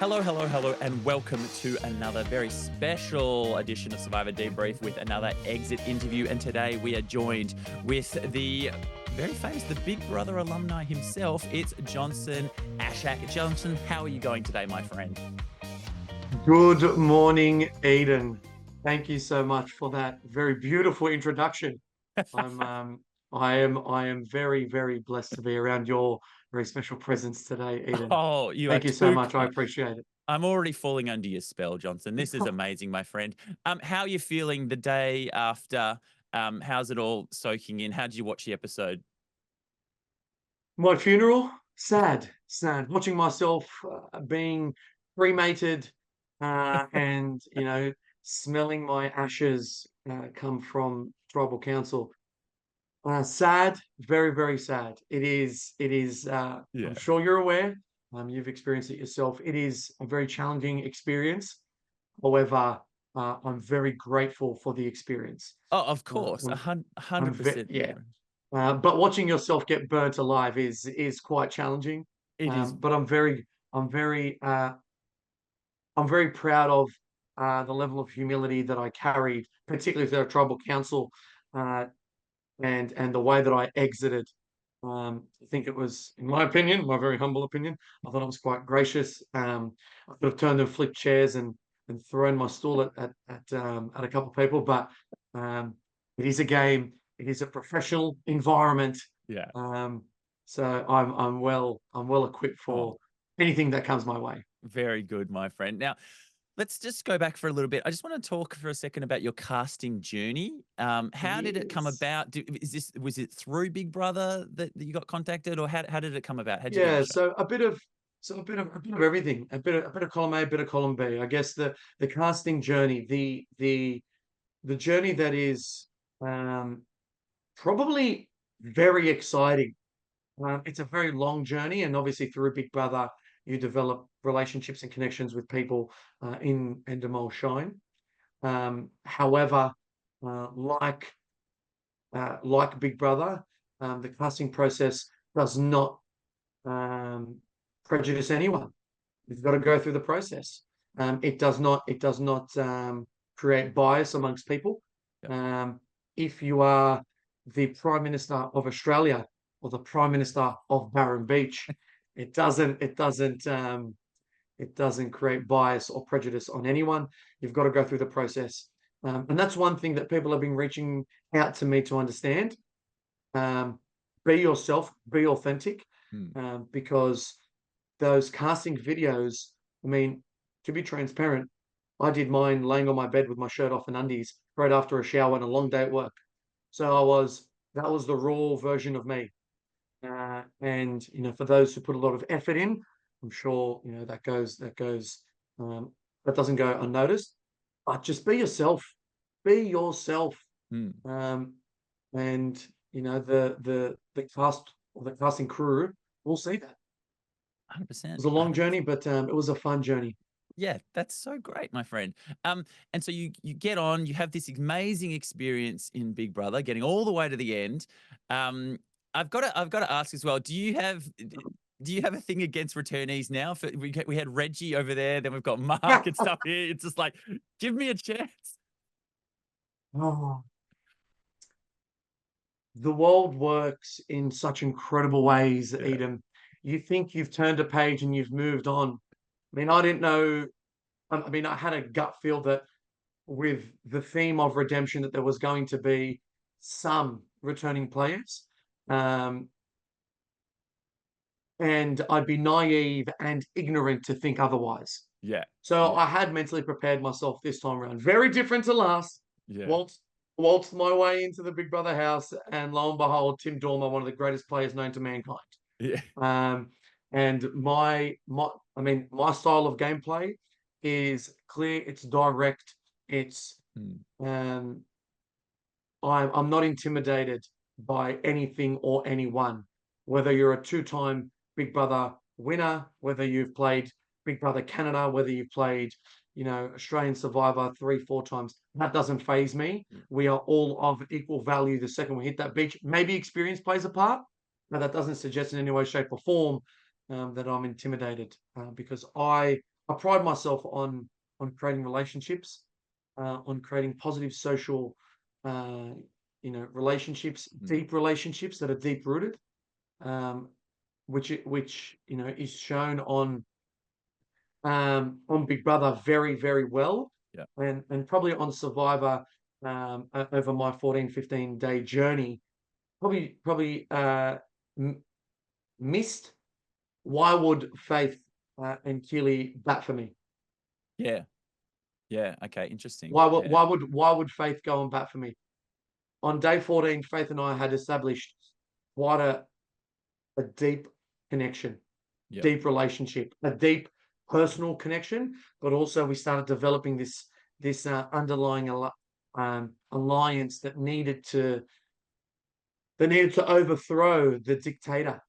Hello, hello, hello, and welcome to another very special edition of Survivor Debrief with another exit interview. And today we are joined with the very famous, the Big Brother alumni himself. It's Johnson Ashak. Johnson, how are you going today, my friend? Good morning, Eden. Thank you so much for that very beautiful introduction. I'm I am very, very blessed to be around your very special presence today, Eden. Oh, you are Thank you so too much. I kind. appreciate it. I'm already falling under your spell, Johnson. This is amazing, my friend. How are you feeling the day after? How's it all soaking in? How did you watch the episode? My funeral, sad, sad. Watching myself being cremated, and smelling my ashes come from tribal council. Sad, very, very sad. It is, I'm Yeah. sure you're aware, you've experienced it yourself. It is a very challenging experience. However, I'm very grateful for the experience. Oh, of Uh, course, I'm, I'm 100%, my yeah. friend. But watching yourself get burnt alive is quite challenging. It is. But I'm very, I'm very proud of the level of humility that I carried, particularly for the tribal council, uh, and the way that I exited. I think it was, in my opinion, my very humble opinion, I thought it was quite gracious. I could have turned and flipped chairs and thrown my stool at a couple of people, but um, it is a game. It is a professional environment. Yeah. Um, so I'm well equipped Oh, for anything that comes my way. very good, my friend. Now, let's just go back for a little bit. I just want to talk for a second about your casting journey. How did it come Yes. about? Was it through Big Brother that you got contacted, or how did it come about? How did you get on the Yeah, show? so a bit of everything, a bit of column A, a bit of column B. I guess the casting journey, the journey that is um, probably very exciting. It's a very long journey, and obviously through Big Brother, you develop relationships and connections with people in Endemol Shine. However, uh, like like Big Brother, the casting process does not um, prejudice anyone. You've got to go through the process. It does not create bias amongst people. Yeah, Um, if you are the Prime Minister of Australia or the Prime Minister of Barron Beach, it doesn't create bias or prejudice on anyone. You've got to go through the process, and that's one thing that people have been reaching out to me to understand. Um, be yourself, be authentic, mm, because those casting videos, I mean, to be transparent, I did mine laying on my bed with my shirt off and undies right after a shower and a long day at work. So that was the raw version of me. And for those who put a lot of effort in, I'm sure um, that doesn't go unnoticed. But just be yourself, mm, um, and the cast or the casting crew will see that. It 100%, was a long 100%. journey, but it was a fun journey. Yeah, that's so great, my friend. And so you get on, you have this amazing experience in Big Brother, getting all the way to the end. Um, I've got to ask as well. Do you have a thing against returnees now? We had Reggie over there, then we've got Mark and stuff here. It's just like, give me a chance. Oh, the world works in such incredible ways, Yeah, Eden. You think you've turned a page and you've moved on. I mean, I didn't know. I mean, I had a gut feel that with the theme of redemption, that there was going to be some returning players. Um, and I'd be naive and ignorant to think otherwise. yeah, So yeah, I had mentally prepared myself this time around. Very different to last. yeah, Waltzed, waltzed my way into the Big Brother house, and lo and behold, Tim Dormer, one of the greatest players known to mankind. yeah. Um, and my style of gameplay is clear. It's direct. It's Mm, um, I'm not intimidated by anything or anyone, whether you're a two-time Big Brother winner, whether you've played Big Brother Canada, whether you've played, Australian Survivor 3, 4 times. That doesn't phase me. We are all of equal value the second we hit that beach. Maybe experience plays a part, but that doesn't suggest in any way, shape, or form that I'm intimidated, because I I pride myself on creating relationships, on creating positive social, uh, relationships, Mm. deep relationships that are deep rooted, um, which is shown on Big Brother very, very well, Yeah. and probably on Survivor, over my 14-15 day journey, probably m missed. Why would Faith, and Keely bat for me? Yeah. Yeah. Okay. Interesting. Why would Yeah. why would why would Faith go and bat for me? On day 14, Faith and I had established quite a deep connection, Yeah. deep relationship, a deep personal connection, but also we started developing this underlying alliance that needed to overthrow the dictator.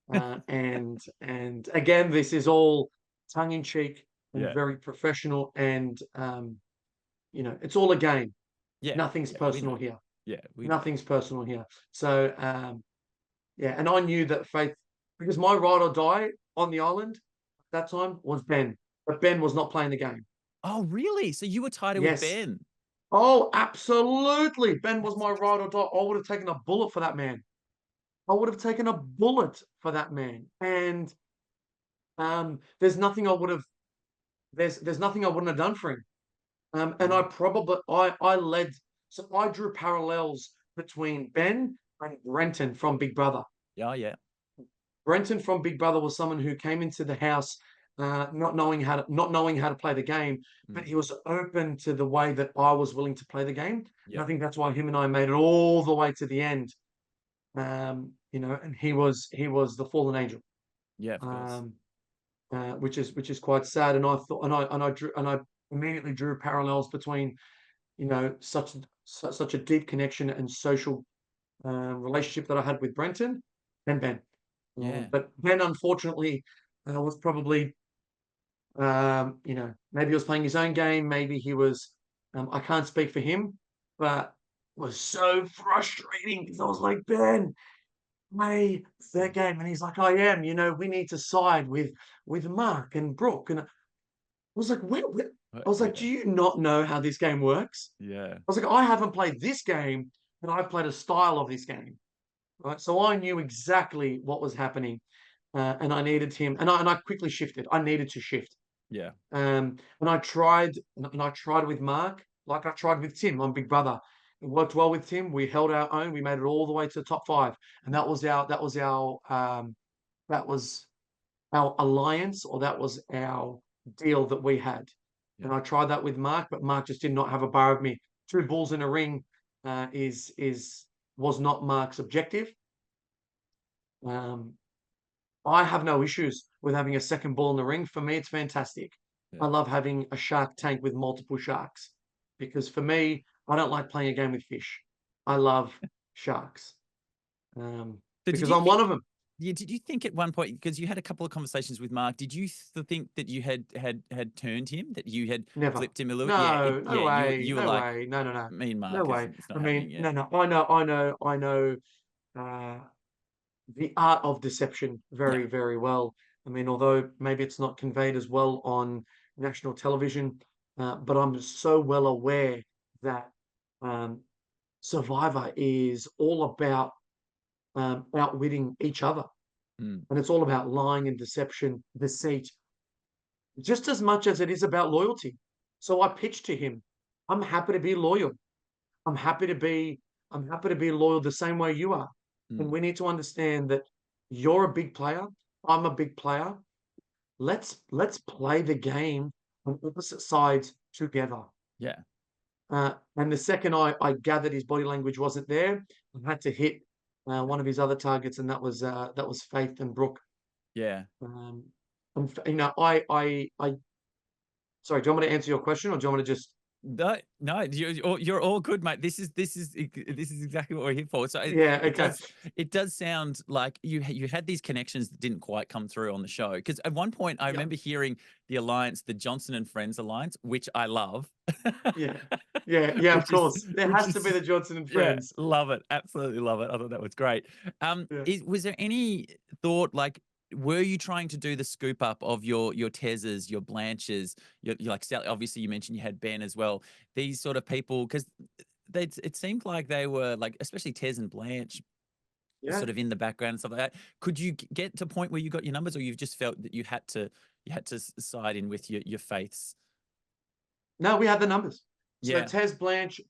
And again, this is all tongue in cheek and Yeah. very professional, and it's all a game. Yeah. Nothing's Yeah. We know. personal here. Yeah. We know. Nothing's personal here. So yeah, and I knew that Faith, because my ride or die on the island at that time was Ben, but Ben was not playing the game. Oh, really? So you were tighter with Yes. Ben? Oh, absolutely. Ben was That's my ride or interesting. die. I would have taken a bullet for that man. I would have taken a bullet for that man. And there's nothing I would have there's nothing I wouldn't have done for him. And I Yeah. probably I led, so I drew parallels between Ben and Brenton from Big Brother. Yeah. Yeah. Brenton from Big Brother was someone who came into the house, not knowing how to play the game, but Mm. he was open to the way that I was willing to play the game, and I Yep. think that's why him and I made it all the way to the end. And he was the fallen angel, Yeah. Of course. um, which is quite sad. And I thought, and I immediately drew parallels between such a deep connection and social relationship that I had with Brenton and Ben. Yeah. But Ben, unfortunately, was probably, maybe he was playing his own game. Maybe he was, I can't speak for him, but it was so frustrating because I was like, Ben, play that Mm. game. And he's like, I am, we need to side with Mark and Brooke. And I was like, I was like, Yeah. do you not know how this game works? Yeah. I was like, I haven't played this game, but I've played a style of this game. Right. So I knew exactly what was happening, and I needed him, and I quickly shifted. I needed to shift. Yeah. And I tried with Mark, like I tried with Tim on Big Brother. It worked well with Tim. We held our own. We made it all the way to the top five, and Mm. that was our alliance, or that was our deal that we had. Yeah. And I tried that with Mark, but Mark just did not have a bar of me. Two balls in a ring, was not Mark's objective. Um, I have no issues with having a second ball in the ring. For me, it's fantastic. Yeah. I love having a shark tank with multiple sharks, because for me, I don't like playing a game with fish. I love sharks, So did because you I'm one think? of them. Yeah, did you think at one point, because you had a couple of conversations with Mark, did you think that you had turned him, that you had Never. flipped him a little? Yeah, No, no yeah, you way, you were no like, way, no, no, no, me and no Mark is way. it's I not happening mean, yet. no, no. I know. Uh, the art of deception Yeah. very, very well. I mean, although maybe it's not conveyed as well on national television, but I'm so well aware that um, Survivor is all about outwitting each other, Mm. and it's all about lying and deception, deceit, just as much as it is about loyalty. So I pitched to him, I'm happy to be loyal. I'm happy to be I'm happy to be loyal the same way you are. And Mm. we need to understand that you're a big player, I'm a big player. Let's play the game on opposite sides together. Yeah. And the second I gathered his body language wasn't there, I had to hit one of his other targets, and that was Faith and Brooke. Yeah. Um, and I sorry, do you want me to answer your question, or do you want me to just? No, no, you're all good, mate. This is exactly what we're here for. So Yeah, it okay. does sound like you had these connections that didn't quite come through on the show. Because at one point I Yeah, remember hearing the alliance, the Johnson and Friends alliance, which I love. yeah, yeah, of which is course. There which has to be is the Johnson and yeah, Friends. love it. Absolutely love it. I thought that was great. Yeah. Was there any thought like were you trying to do the scoop up of your Tezes, your Blanches, your like Sally? Obviously, you mentioned you had Ben as well. These sort of people, because they it seemed like they were like, especially Tez and Blanche, Yeah. sort of in the background and stuff like that. Could you get to a point where you got your numbers, or you've just felt that you had to side in with your faiths? No, we had the numbers. So Yeah. Tez Blanche.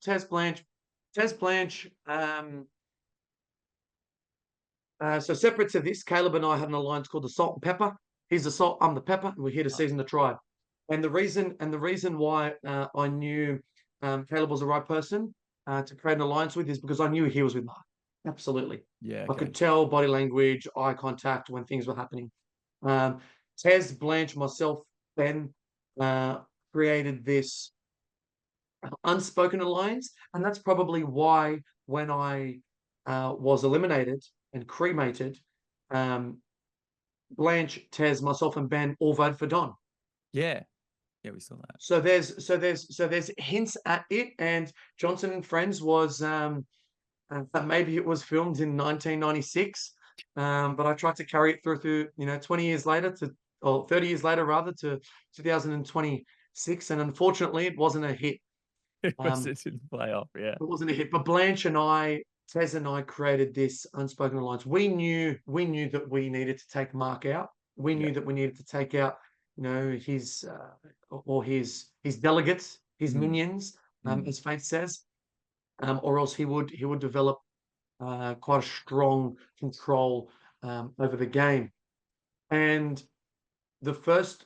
So separate to this, Caleb and I had an alliance called the Salt and Pepper. He's the salt, I'm the pepper, and we're here to Oh, season the tribe. And the reason why I knew Caleb was the right person to create an alliance with is because I knew he was with Mark. Absolutely, yeah. I Okay. could tell body language, eye contact when things were happening. Um, Tez, Blanche, myself, Ben uh, created this unspoken alliance, and that's probably why when I was eliminated and cremated, um, Blanche, Tez, myself, and Ben all voted for Don. Yeah. Yeah, we saw that. So there's hints at it, and Johnson and Friends was maybe it was filmed in 1996, but I tried to carry it through 20 years later to or 30 years later rather to 2026, and unfortunately it wasn't a hit. It was Um, it didn't play off. Yeah. It wasn't a hit, but Tez and I created this unspoken alliance. We knew that we needed to take Mark out. We Yeah. knew that we needed to take out, his or his delegates, his Mm, minions, mm. as Faith says, or else he would develop quite a strong control over the game. And the first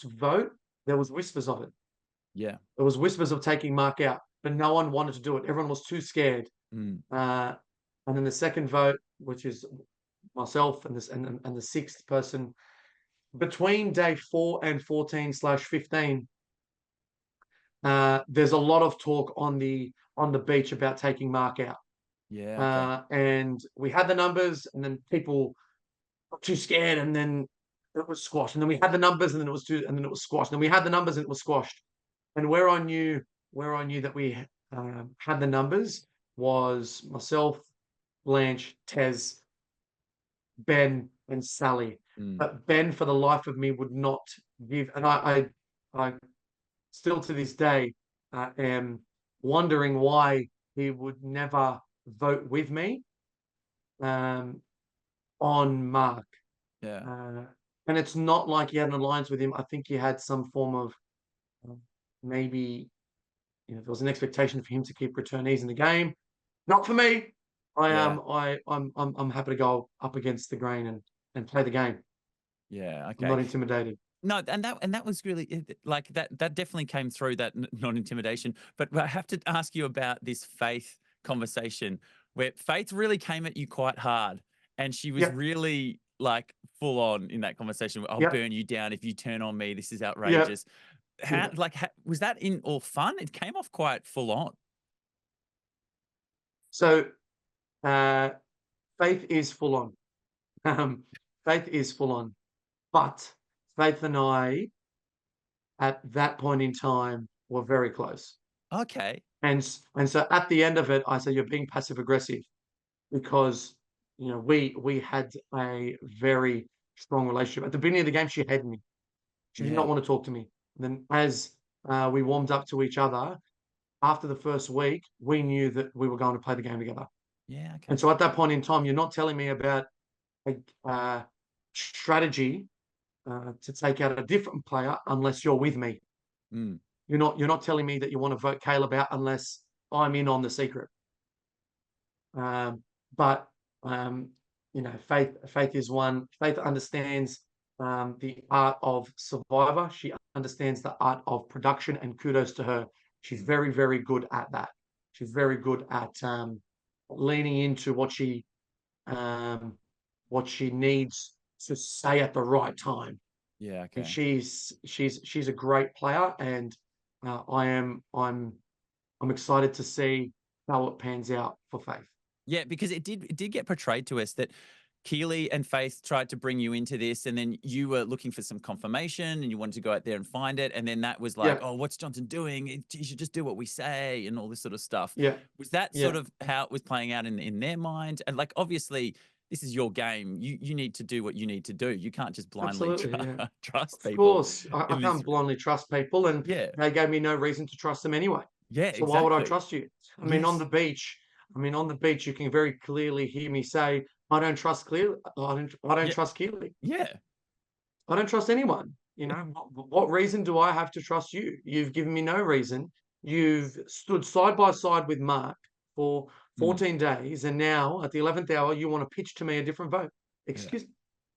vote, there was whispers of it. Yeah. There was whispers of taking Mark out, but no one wanted to do it. Everyone was too scared. Mm, Uh, and then the second vote, which is myself and the sixth person, between day 4 and 14/15, there's a lot of talk on the beach about taking Mark out. yeah. Okay. And we had the numbers, and then people got too scared, and then it was squashed. And then we had the numbers, and then it was squashed. And we had the numbers, and it was squashed. And where I knew that we had the numbers was myself, Blanche, Tez, Ben, and Sally. Mm, But Ben, for the life of me, would not give. And I still to this day am wondering why he would never vote with me um, on Mark. yeah. Uh, and it's not like he had an alliance with him. I think he had some form of maybe there was an expectation for him to keep returnees in the game. Not for me. I Yeah. am. I'm happy to go up against the grain and play the game. Yeah. I'm Okay. not intimidated. No, and that was really like that definitely came through that non-intimidation. But I have to ask you about this Faith conversation where Faith really came at you quite hard, and she was Yep. really like full on in that conversation. I'll Yep. burn you down if you turn on me. This is Yep. outrageous. How Yep. like was that in all fun? It came off quite full on. So uh, Faith is full on. Um, Faith is full on. But Faith and I, at that point in time, were very close. Okay. And so at the end of it, I said, "You're being passive aggressive," because we had a very strong relationship. At the beginning of the game, she hated me. She did not Yeah. want to talk to me. And then as we warmed up to each other, after the first week, we knew that we were going to play the game together. Yeah. And Okay. so at that point in time, you're not telling me about a strategy to take out a different player unless you're with me. Mm, You're not telling me that you want to vote Caleb out unless I'm in on the secret. Um, but Faith is one. Faith understands the art of Survivor. She understands the art of production, and kudos to her. She's mm. very, very good at that. She's very good at leaning into um, what she needs to say at the right time. Yeah. And Okay. she's a great player, and I'm excited to see how it pans out for Faith. Yeah, because it did get portrayed to us that Keely and Faith tried to bring you into this, and then you were looking for some confirmation, and you wanted to go out there and find it, and then that was like, Yeah, "Oh, what's Johnson doing? You should just do what we say," and all this sort of stuff. yeah, Was that sort yeah. of how it was playing out in their mind? And like, obviously, this is your game. You need to do what you need to do. You can't just blindly Absolutely, yeah. trust Of people course, I in this. can't blindly trust people, and Yeah, they gave me no reason to trust them anyway. yeah, So why would I exactly. trust you? I mean, on Yes, the beach, on the beach, you can very clearly hear me say, "I don't trust clearly. I don't yeah, trust Keely. yeah, I don't trust anyone." yeah, What reason do I have to trust you? You've given me no reason. You've stood side by side with Mark for mm, 14 days, and now at the 11th hour, you want to pitch to me a different vote. yeah, Excuse me.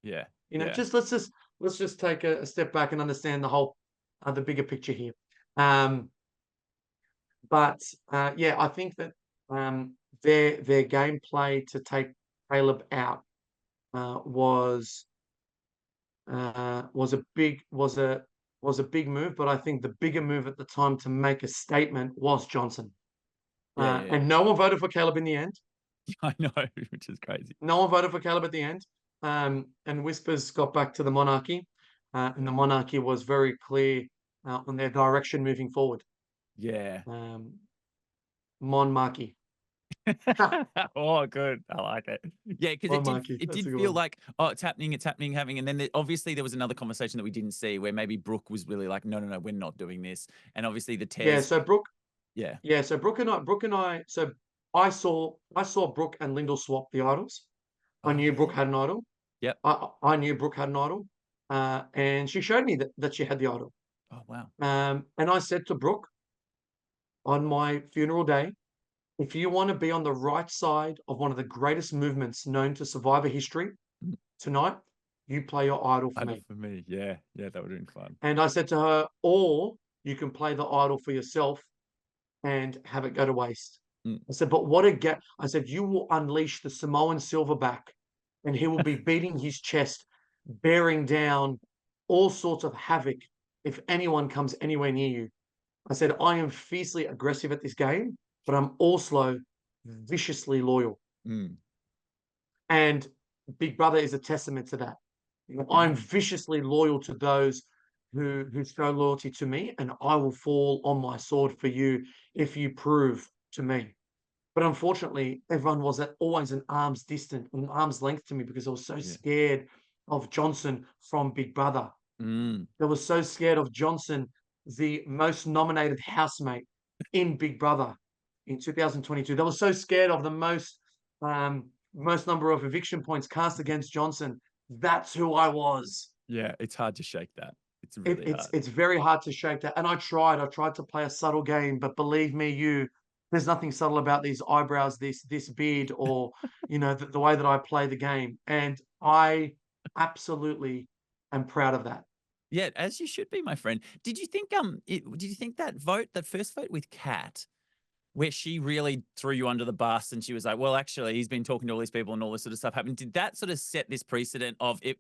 yeah, yeah, Just let's just take a step back and understand the whole the bigger picture here. Um, but yeah, I think that their gameplay to take Caleb out was was a big was a big move. But I think the bigger move at the time to make a statement was Johnson. yeah, yeah. And no one voted for Caleb in the end. I know, which is crazy. No one voted for Caleb at the end. And Whispers got back to the monarchy, and the monarchy was very clear on their direction moving forward. Yeah. Um, Monarchy. Oh, good. I like it. Yeah, because Monarchy. it That's did a good feel one. like, oh, it's happening, having, and then obviously there was another conversation that we didn't see where maybe Brooke was really like, no, no, no, we're not doing this, and obviously the Yeah. Tez, So Brooke. yeah. Yeah. So Brooke and I. So I saw Brooke and Lyndall swap the idols. I Oh knew Brooke yeah. had an idol. Yep. I knew Brooke had an idol, and she showed me that she had the idol. Oh wow. And I said to Brooke on my funeral day, if you want to be on the right side of one of the greatest movements known to survivor history Mm, tonight, you play your idol for I know me. for me, yeah, yeah, that would have been fun. And I said to her, or you can play the idol for yourself and have it go to waste. Mm. I said, but what a get. I said, you will unleash the Samoan silverback and he will be beating his chest, bearing down all sorts of havoc if anyone comes anywhere near you. I said, I am fiercely aggressive at this game, but I'm also viciously loyal. Mm. And Big Brother is a testament to that. I'm Yeah. viciously loyal to those who show loyalty to me, and I will fall on my sword for you if you prove to me. But unfortunately, everyone was at always an arm's distance, an arm's length to me because I was so Yeah. scared of Johnson from Big Brother. Mm. They were so scared of Johnson, the most nominated housemate in Big Brother in 2022. They were so scared of the most number of eviction points cast against Johnson. That's who I was. Yeah, it's hard to shake that. It's It, really it's hard. it's very hard to shake that. And I tried to play a subtle game, but believe me, there's nothing subtle about these eyebrows, this beard, or the way that I play the game. And I absolutely am proud of that. Yeah, as you should be, my friend. Did you think that vote, that first vote with Kat, where she really threw you under the bus and she was like, well, actually, he's been talking to all these people and all this sort of stuff happened. Did that sort of set this precedent of it?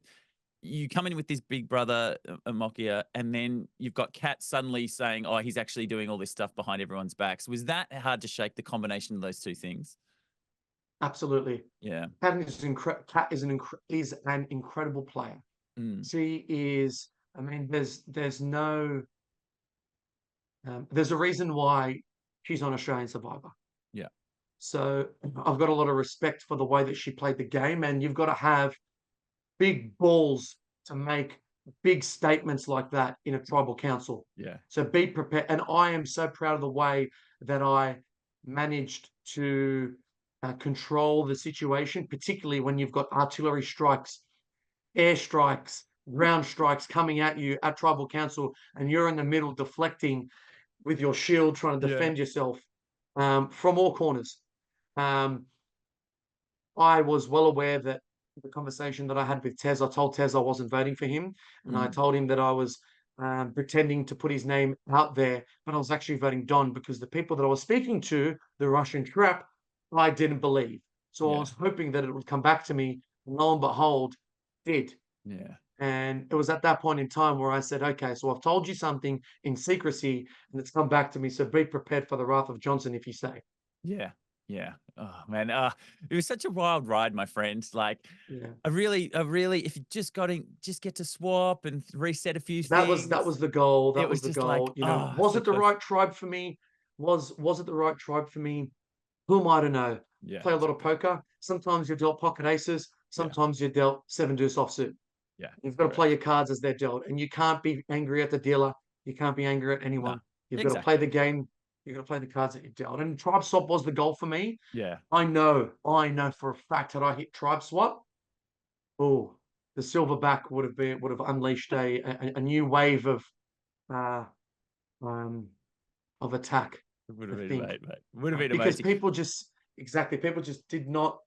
You come in with this big brother, Amakia, and then you've got Kat suddenly saying, oh, he's actually doing all this stuff behind everyone's backs. Was that hard to shake, the combination of those two things? Absolutely. Yeah. Kat is an incredible player. Mm, She is. I mean, there's a reason why she's on Australian Survivor. yeah. So I've got a lot of respect for the way that she played the game, and you've got to have big balls to make big statements like that in a tribal council. Yeah. So be prepared. And I am so proud of the way that I managed to control the situation, particularly when you've got artillery strikes, air strikes, ground strikes coming at you at tribal council, and you're in the middle deflecting with your shield, trying to Yeah. defend yourself from all corners. Um, I was well aware that the conversation that I had with Tez, I told Tez I wasn't voting for him, and I Mm, told him that I was pretending to put his name out there, but I was actually voting Don because the people that I was speaking to, the Russian trap, I didn't believe. So I yeah. was hoping that it would come back to me. And lo and behold, did. Yeah. And it was at that point in time where I said, okay, so I've told you something in secrecy and it's come back to me. So be prepared for the wrath of Johnson if you stay. Yeah. Yeah. Oh man. It was such a wild ride, my friend. Like, Yeah. I really, if you just get to swap and reset a few That things, was the goal. it That was was the just like, goal. so Was it the close. right tribe for me? Was it the right tribe for me? Who am I to know? Yeah, Play a lot of exactly. poker. Sometimes you're dealt pocket aces. Yeah. sometimes you're dealt 7-deuce offsuit. Yeah. You've got to play Correct. your cards as they're dealt, and you can't be angry at the dealer. You can't be angry at No. anyone. You've got to play Exactly. the game. You've got to play the cards that you're dealt. And tribe swap was the goal for me. Yeah. I know for a fact that I hit tribe swap. Oh, the silverback would have unleashed a new wave uh, um, of attack. It would I have been think mate. Would have been because amazing. people just did not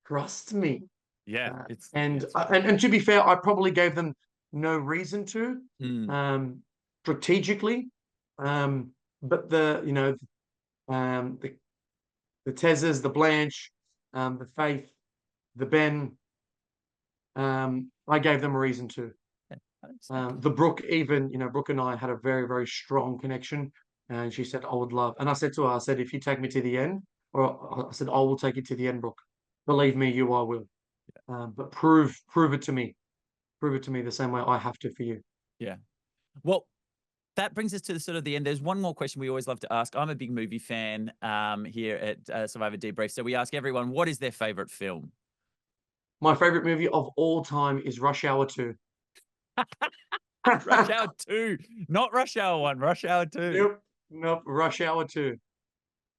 trust me. Yeah. Uh, It's and to be fair, I probably gave them no reason to, mm, um, strategically. Um, but um, the the Tezes, the Blanche, the Faith, the Ben, I gave them a reason to. yeah, 100%. The Brooke, even, Brooke and I had a very, very strong connection. And she said, I would love. And I said to her, I said, if you take me to the end, or I said, I will take you to the end, Brooke. Believe me, I will. But prove it to me. Prove it to me the same way I have to for you. Yeah. Well, that brings us to the sort of the end. There's one more question we always love to ask. I'm a big movie fan here at Survivor Debrief. So we ask everyone, what is their favorite film? My favorite movie of all time is Rush Hour 2. Rush Hour 2, not Rush Hour 1, Rush Hour 2. Nope, nope, Rush Hour 2.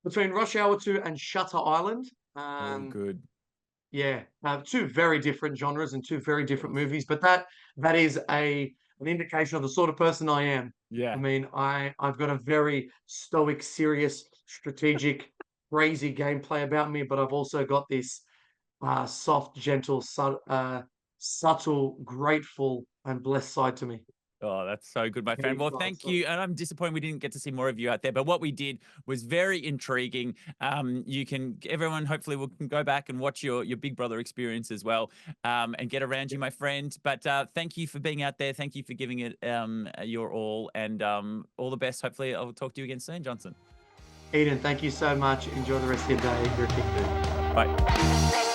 Between Rush Hour 2 and Shutter Island, Oh, good. yeah, two very different genres and two very Of different course. movies, but that is an indication of the sort of person I am. I Yeah. mean, I've got a very stoic, serious, strategic, crazy gameplay about me, but I've also got this soft, gentle, subtle, grateful, and blessed side to me. Oh, that's so good, my friend. Very Well, nice. thank you. And I'm disappointed we didn't get to see more of you out there, but what we did was very intriguing. Everyone hopefully can go back and watch your Big Brother experience as well, and get around you, my friend. But thank you for being out there. Thank you for giving it your all, and all the best. Hopefully, I'll talk to you again soon, Johnson. Eden, thank you so much. Enjoy the rest of your day. You're a kick dude. Bye.